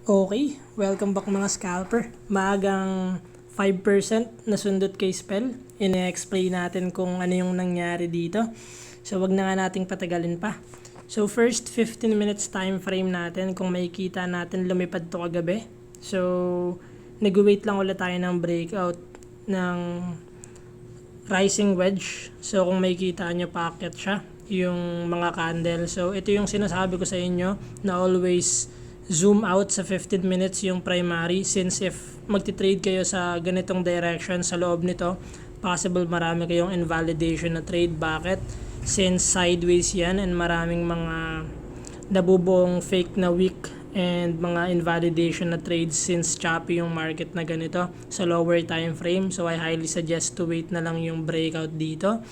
Okay, welcome back mga scalper. Maagang 5% na sundot kay Spell. Ine-explain natin kung ano yung nangyari dito. So wag na nga nating patagalin pa. So first 15 minutes time frame natin, kung makikita natin lumipad to kagabi. So nag-wait lang ulit tayo ng breakout ng rising wedge. So kung makikita nyo, paakyat siya yung mga candle. So ito yung sinasabi ko sa inyo na always zoom out sa 15 minutes yung primary, since if magti-trade kayo sa ganitong direction sa loob nito, possible marami kayong invalidation na trade. Bakit? Since sideways yan and maraming mga nabubuong fake na wick and mga invalidation na trades since choppy yung market na ganito sa lower time frame. So I highly suggest to wait na lang yung breakout dito.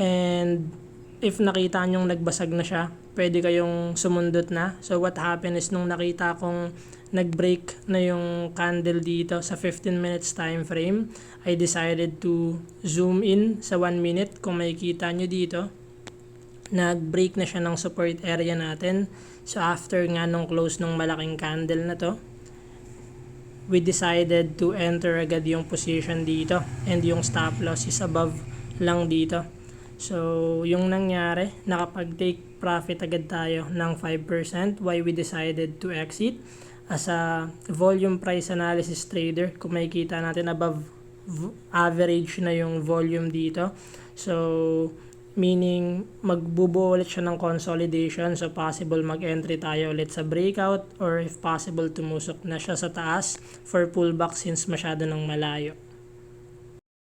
And if nakita nyong nagbasag na siya, pwede kayong sumundot na. So what happened is, nung nakita kong nag-break na yung candle dito sa 15 minutes time frame, I decided to zoom in sa 1 minute. Kung makikita nyo dito, nag-break na siya ng support area natin. So after nga nung close nung malaking candle na to, we decided to enter agad yung position dito, and yung stop loss is above lang dito. So yung nangyari, nakapag-take profit agad tayo ng 5%. Why we decided to exit? As a volume price analysis trader, kung makikita natin above average na yung volume dito. So meaning magbubuo ulit siya ng consolidation. So possible mag-entry tayo ulit sa breakout, or if possible tumusok na siya sa taas for pullback since masyado nang malayo.